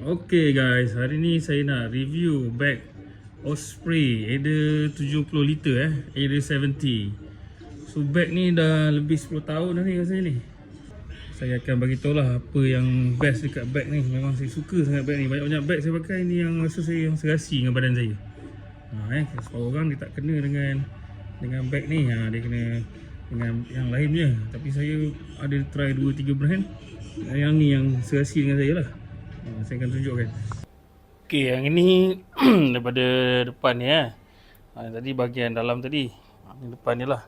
Okay guys, hari ni saya nak review bag Osprey Ada 70 liter Ada 70. So bag ni dah lebih 10 tahun dah ni rasanya ni. Saya akan bagi tahu lah apa yang best dekat bag ni. Memang saya suka sangat bag ni. Banyak-banyak bag saya pakai ni yang rasa saya yang serasi dengan badan saya. Sebab orang dia tak kena dengan bag ni. Dia kena dengan yang lain je. Tapi saya ada try 2-3 brand. Yang ni yang serasi dengan saya lah. Saya akan tunjukkan. Okey, yang ini daripada depan ni tadi bahagian dalam tadi. Ni depan ni lah.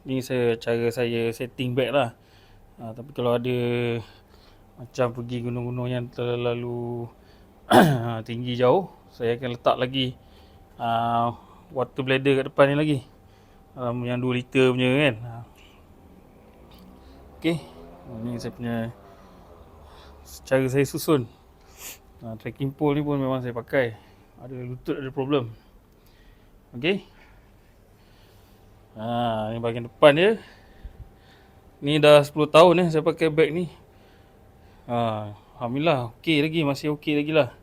Ni cara saya setting bag lah. Tapi kalau ada macam pergi gunung-gunung yang terlalu tinggi jauh, saya akan letak lagi water bladder kat depan ni lagi. Yang 2 liter punya kan. Okey, ni saya punya cara saya susun. Tracking pole ni pun memang saya pakai. Ada lutut ada problem. Okey. Ni bahagian depan dia. Ni dah 10 tahun saya pakai bag ni. Alhamdulillah okey lagi, masih okey lagi lah.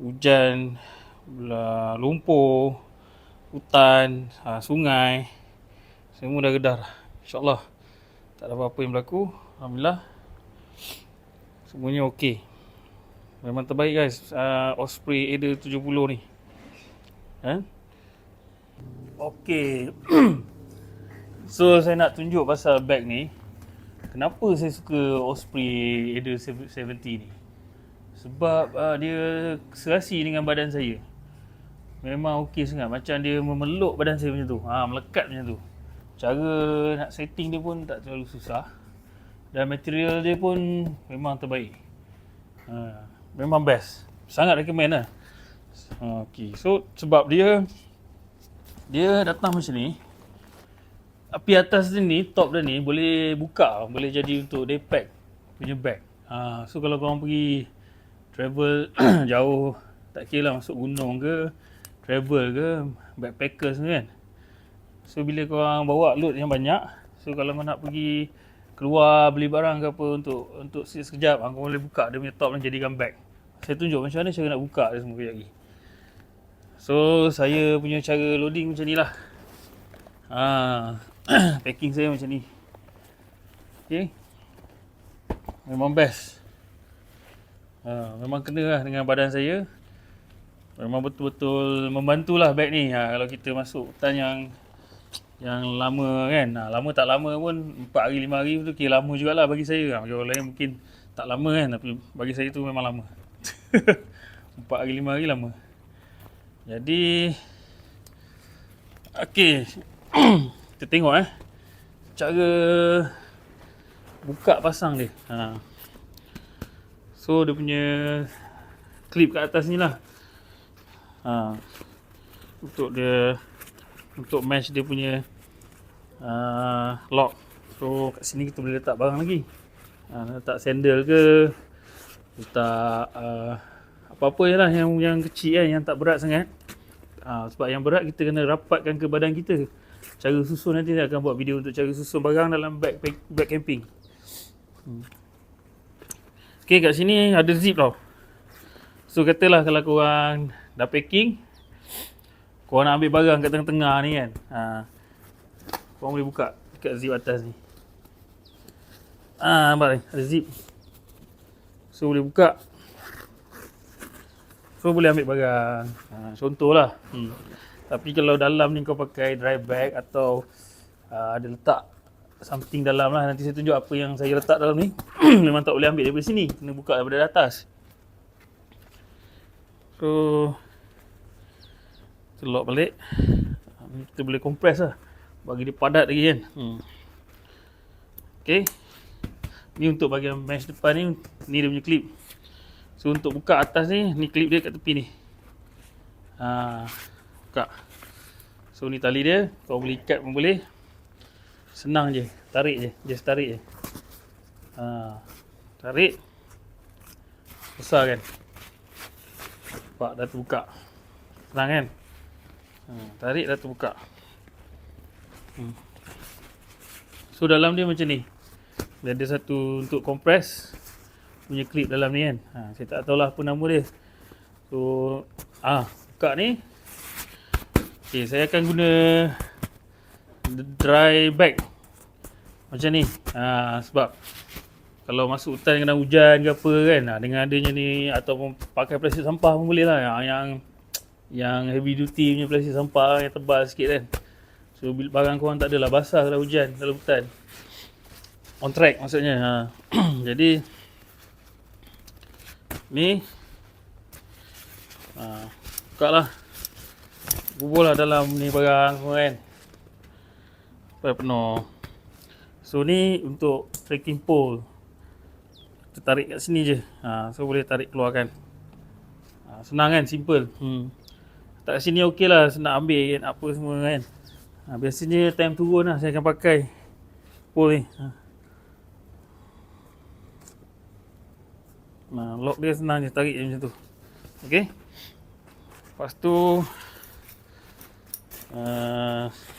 Hujan, lumpur, hutan, sungai, semua dah redar. InsyaAllah tak ada apa-apa yang berlaku. Alhamdulillah semuanya okey. Memang terbaik guys. Osprey Ada 70 ni. Okey. So saya nak tunjuk pasal bag ni. Kenapa saya suka Osprey Ada 70 ni? Sebab dia serasi dengan badan saya. Memang okey sangat. Macam dia memeluk badan saya macam tu. Melekat macam tu. Cara nak setting dia pun tak terlalu susah. Dan material dia pun memang terbaik. Memang best. Sangat recommend lah. Okey. So sebab dia datang macam ni. Api atas ni, top dia ni boleh buka, boleh jadi untuk day pack punya bag. So kalau korang pergi travel jauh, tak kira lah masuk gunung ke, travel ke, backpackers kan. So bila korang bawa load yang banyak, so kalau kau nak pergi keluar beli barang ke apa untuk sekejap, kau boleh buka dia punya top dan jadikan bag. Saya tunjuk macam mana cara nak buka dia semua kejap lagi. So saya punya cara loading macam ni lah. Packing saya macam ni. Okay. Memang best. Memang kena lah dengan badan saya. Memang betul-betul membantulah bag ni. Kalau kita masuk hutan yang lama kan. Lama tak lama pun 4 hari 5 hari tu kira lama jugalah bagi saya. Bagi orang lain mungkin tak lama kan, tapi bagi saya tu memang lama. 4 hari 5 hari lama. Jadi okey. Kita tengok cara buka pasang dia. So dia punya clip kat atas ni lah. Untuk match dia punya lock. So kat sini kita boleh letak barang lagi. Letak sandal ke, letak apa-apa je lah yang kecil yang tak berat sangat. Sebab yang berat kita kena rapatkan ke badan kita. Cara susun nanti saya akan buat video untuk cara susun barang dalam bag camping. Okay, kat sini ada zip tau. So katalah kalau korang dah packing, korang nak ambil barang kat tengah-tengah ni kan, korang boleh buka dekat zip atas ni. Nampak ni, ada zip. So boleh buka. So boleh ambil barang. Contohlah. Tapi kalau dalam ni kau pakai dry bag atau ada letak something dalam lah. Nanti saya tunjuk apa yang saya letak dalam ni. Memang tak boleh ambil daripada sini. Kena buka daripada atas. So kita lock balik. Kita boleh compress lah. Bagi dia padat lagi kan. Okay. Ni untuk bahagian mesh depan ni. Ni dia punya clip. So untuk buka atas ni clip dia kat tepi ni. Buka. So ni tali dia. Kau boleh ikat pun boleh. Senang je. Tarik je. Just tarik je. Tarik. Besar kan. Nampak dah terbuka. Senang kan. Tarik dah terbuka. So dalam dia macam ni. Dia ada satu untuk compress. punya clip dalam ni kan. Saya tak tahulah apa nama dia. So buka ni. Okay, saya akan guna dry bag macam ni. Sebab kalau masuk hutan kena hujan ke apa kan, dengan adanya ni, ataupun pakai plastik sampah pun boleh lah, yang heavy duty punya plastik sampah yang tebal sikit kan. So barang korang tak adalah basah kalau hujan dalam hutan. On track maksudnya. Jadi ni buka lah, bubur lah dalam ni barang semua kan, sampai penuh. So ni untuk trekking pole, kita tarik kat sini je. So boleh tarik keluarkan. Senang kan, simple. Tak kat sini okey lah, senang ambil kan, apa semua kan. Biasanya time turun lah saya akan pakai pole ni. Lock dia senang je, tarik je macam tu. Okay. Lepas tu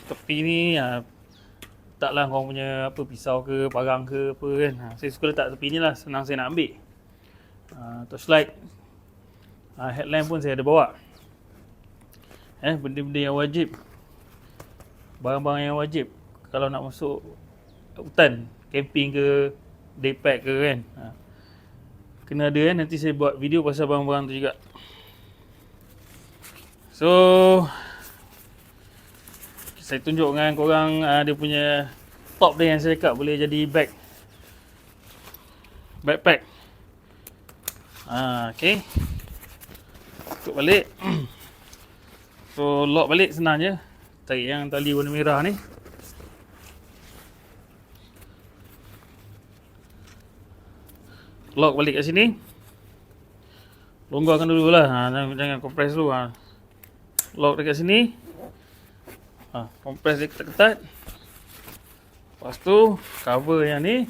tepi ni letaklah korang punya apa, pisau ke, parang ke apa kan. Saya suka letak tepi ni lah, senang saya nak ambil. Torchlight, headlamp pun saya ada bawa. Benda-benda yang wajib, barang-barang yang wajib kalau nak masuk hutan, camping ke, day pack ke kan. Kena ada kan, nanti saya buat video pasal barang-barang tu juga. So saya tunjuk dengan korang dia punya top dia yang saya cakap boleh jadi backpack. Okay, tutup balik. So lock balik senang je, tarik yang tali warna merah ni. Lock balik kat sini. Longgarkan dulu lah, jangan kompres dulu. Lock dekat sini. Kompres dia ketat-ketat. Lepas tu cover yang ni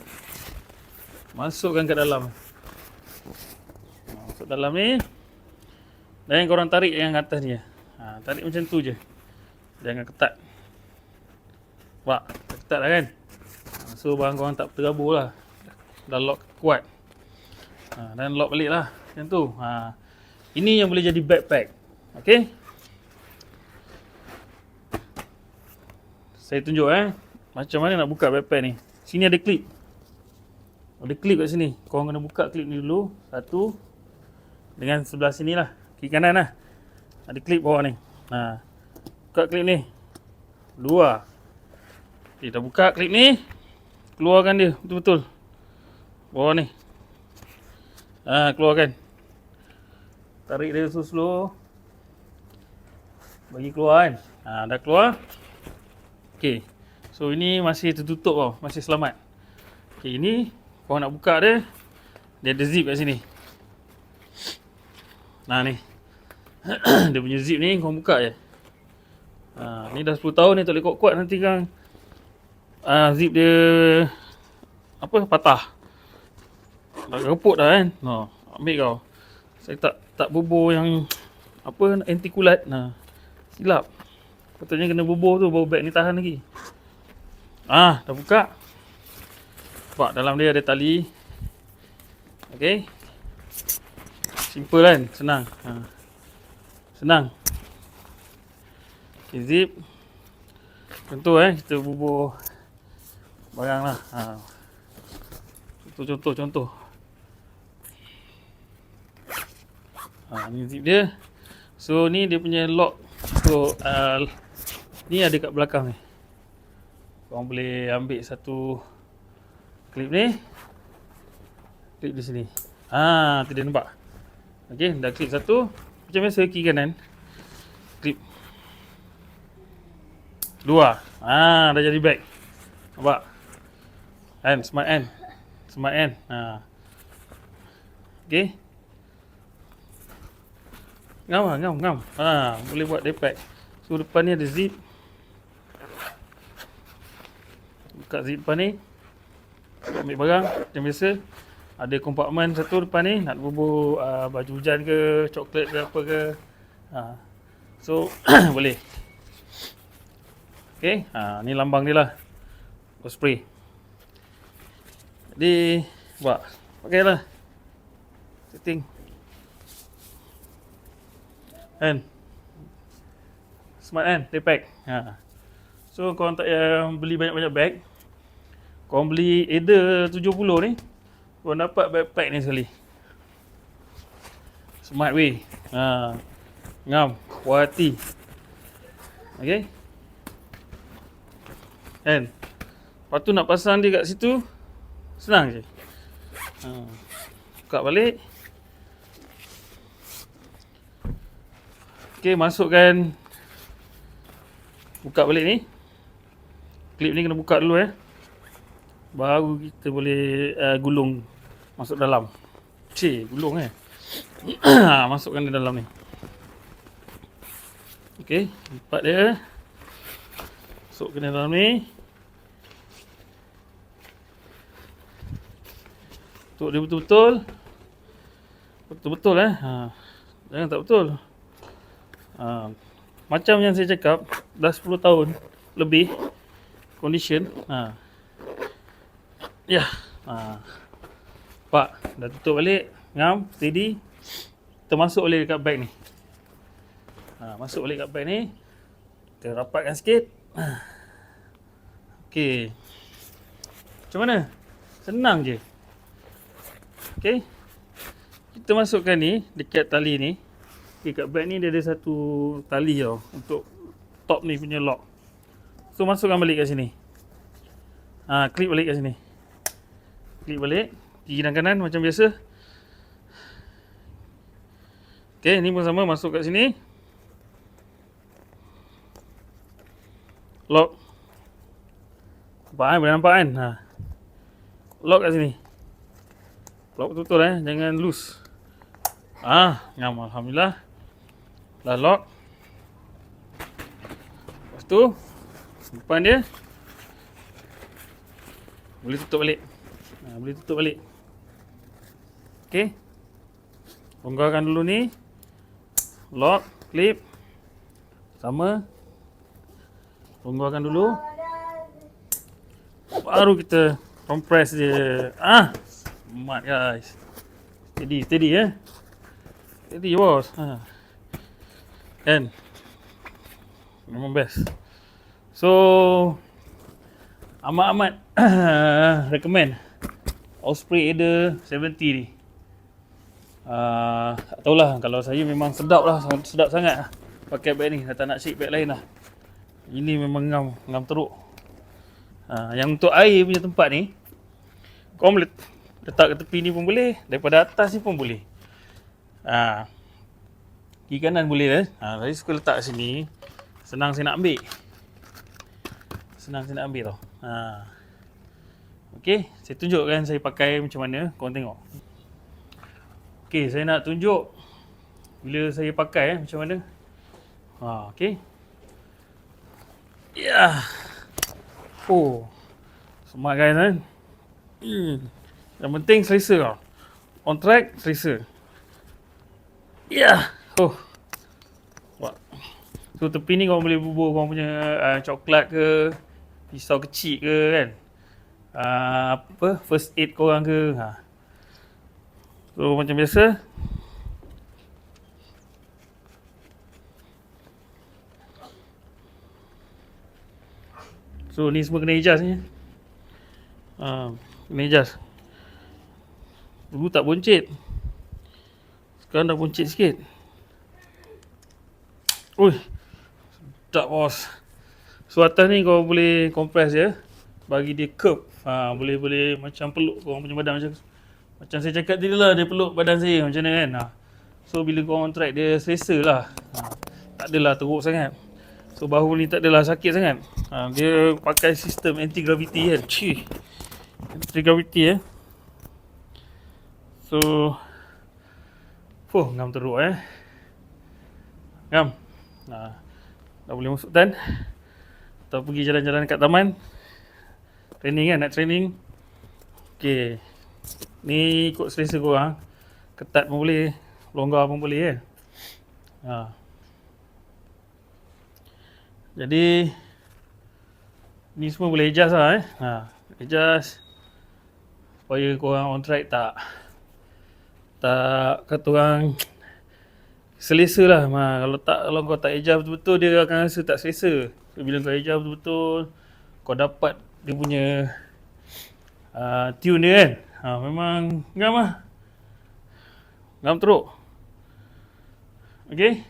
masukkan ke dalam. Masuk dalam ni. Dan korang tarik yang atas ni. Tarik macam tu je, jangan ketat. Wah, ketat lah kan. So barang korang tak terabur lah. Dah lock kuat. Dan lock balik lah macam tu. Ini yang boleh jadi backpack. Okay, saya tunjuk macam mana nak buka backpack ni. Sini ada klip. Ada klip kat sini. Korang kena buka klip ni dulu. Satu. Dengan sebelah sini lah, kiri kanan lah, ada klip bawah ni. Buka klip ni. Dua. Okay, dah buka klip ni, keluarkan dia betul-betul bawah ni. Keluarkan. Tarik dia slow-slow, bagi keluar kan. Dah keluar. Okay, so ini masih tertutup tau, masih selamat. Okay, ini korang nak buka dia, dia ada zip kat sini. Ni dia punya zip ni korang buka je. Ni dah 10 tahun ni, tak boleh kuat-kuat nanti kan. Zip dia apa, patah. Dah reput dah kan. Ambil kau. Saya tak bubur yang apa, anti kulat. Silap. Patutnya kena bubur tu baru beg ni tahan lagi. Dah buka. Nampak dalam dia ada tali. Okay, simple kan, senang. Senang. Okay, zip. Contoh kita bubur barang lah. Contoh. Ni zip dia. So ni dia punya lock. So ni ada kat belakang ni. Korang boleh ambil satu klip ni, klip di sini. Tu dia nampak. Okey, dah klip satu. Macam biasa kiri kanan. Klip. Dua. Dah jadi bag. Nampak? Smart kan? Okey. Ngam. Boleh buat daypack. So depan ni ada zip. Buka zip depan ni. Ambil barang macam biasa. Ada kompartmen satu depan ni, nak bubur baju hujan ke, coklat ke apa ke. So boleh. Okay, ni lambang dia lah, Osprey. Jadi pakailah. Setting. Kan? Smart kan? Daypack. So korang tak payah beli banyak-banyak bag. Korang beli Ada 70 ni, korang dapat backpack ni sekali. Smart weh. Ngam, puas hati. Okay. Kan? Lepas tu nak pasang dia kat situ, senang je. Buka balik. Okay, masukkan. Buka balik ni. Klip ni kena buka dulu baru kita boleh gulung masuk dalam. Gulung masukkan di dalam ni. Okay, lipat dia. Masukkan di dalam ni. Tutup dia betul-betul. Betul-betul jangan tak betul. Macam yang saya cakap, dah 10 tahun lebih condition. Pak, dah tutup balik. Ngam, steady. Kita masuk balik dekat bag ni. Masuk balik kat bag ni. Kita rapatkan sikit. Okey. Macam mana? Senang je. Okey. Kita masukkan ni dekat tali ni. Okay, kat bag ni dia ada satu tali tau untuk top ni punya lock. So masukkan balik kat sini. Klip balik kat sini. Klip balik kiri dan kanan macam biasa. Okay, ni pun sama, masuk kat sini. Lock. Boleh nampak kan? Lock kat sini. Lock betul-betul jangan loose. Ngam, alhamdulillah. Dah lock. Lepas tu simpan dia. Boleh tutup balik. Boleh tutup balik. Okey. Longgarkan dulu ni. Lock, clip. Sama. Longgarkan dulu. Baru kita compress dia. Smart guys. Steady Steady bos. Kan? Memang best. So amat-amat recommend Osprey Adair 70 ni. Tak tahulah, kalau saya memang sedap sangat pakai bag ni. Tak nak shake bag lain lah. Ini memang ngam teruk. Yang untuk air punya tempat ni, kau boleh letak ke tepi ni pun boleh, daripada atas ni pun boleh. Kiri kanan boleh saya suka letak sini. Senang saya nak ambil. Tau. Okey, saya tunjukkan saya pakai macam mana. Korang tengok. Okey, saya nak tunjuk bila saya pakai macam mana. Okey. Smart guys kan. Yang penting selesa tau. On track, selesa. So tepi ni korang boleh bubuh korang punya coklat ke, pisau kecil ke kan. First aid korang ke. So macam biasa. So ni semua kena adjust ni. Kena adjust. Dulu tak buncit. Sekarang dah buncit sikit. Sedap bos. So atas ni kau boleh compress je, bagi dia curve. Boleh macam peluk korang punya badan macam saya cakap tadi lah, dia peluk badan saya macam mana kan. So bila korang on track dia selesa lah. Tak adalah teruk sangat. So bahu ni tak adalah sakit sangat. Dia pakai sistem anti-gravity kan. Anti-gravity So ngam teruk Ngam. Dah boleh masuk tan. Atau pergi jalan-jalan kat taman. Training kan, nak training. Okey. Ni ikut selesa korang. Ketat pun boleh, longgar pun boleh Jadi ni semua boleh adjust lah Adjust supaya korang on track tak tak kata orang selesa lah. Kalau kau tak eja betul-betul, dia akan rasa tak selesa. So, bila kau eja betul-betul, kau dapat dia punya tune dia kan. Memang ngam lah. Ngam teruk. Okay.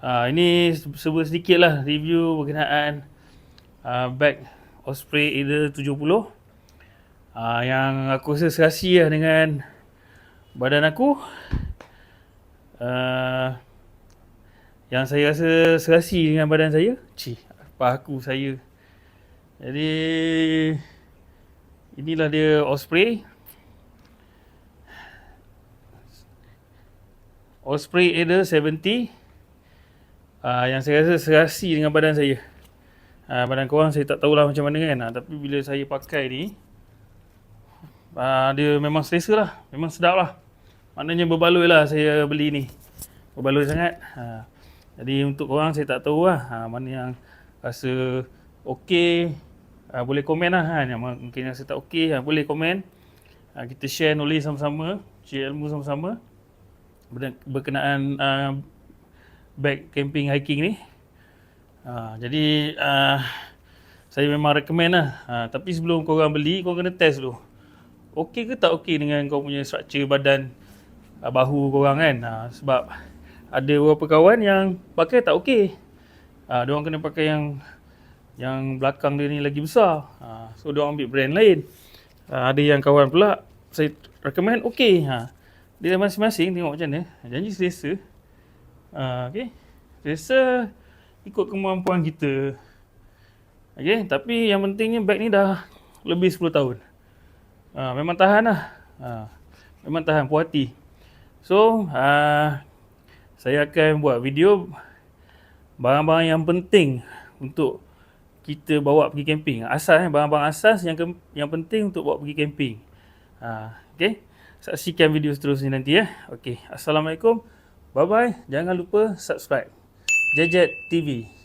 Ini sedikit lah review berkenaan bag Osprey Adair 70. Yang aku rasa serasi lah dengan badan aku. Yang saya rasa serasi dengan badan saya. Paku saya. Jadi inilah dia Osprey Adair 70. Yang saya rasa serasi dengan badan saya. Badan korang saya tak tahulah macam mana kan. Tapi bila saya pakai ni, dia memang selesa lah. Memang sedap lah. Maknanya berbaloi lah saya beli ni. Berbaloi sangat. Jadi untuk korang saya tak tahu lah. Mana yang rasa okey, boleh komen lah kan. Yang mungkin rasa tak okey, boleh komen. Kita share knowledge sama-sama, share ilmu sama-sama berkenaan bag camping hiking ni. Jadi saya memang recommend lah. Tapi sebelum korang beli, korang kena test dulu. Okey ke tak okey dengan kau punya structure badan, bahu korang kan. Sebab ada beberapa kawan yang pakai tak okey. Diorang kena pakai yang belakang dia ni lagi besar. So diorang ambil brand lain. Ada yang kawan pula saya recommend okey. Dia masing-masing tengok macam mana. Janji selesa. Okay. Selesa ikut kemampuan kita. Okay. Tapi yang pentingnya bag ni dah lebih 10 tahun. Memang tahan lah. Memang tahan, puas hati. So saya akan buat video barang-barang yang penting untuk kita bawa pergi camping. Barang-barang asas yang penting untuk bawa pergi camping. Okay. Saksikan video seterusnya nanti ya. Okay. Assalamualaikum. Bye-bye. Jangan lupa subscribe. Jejet TV.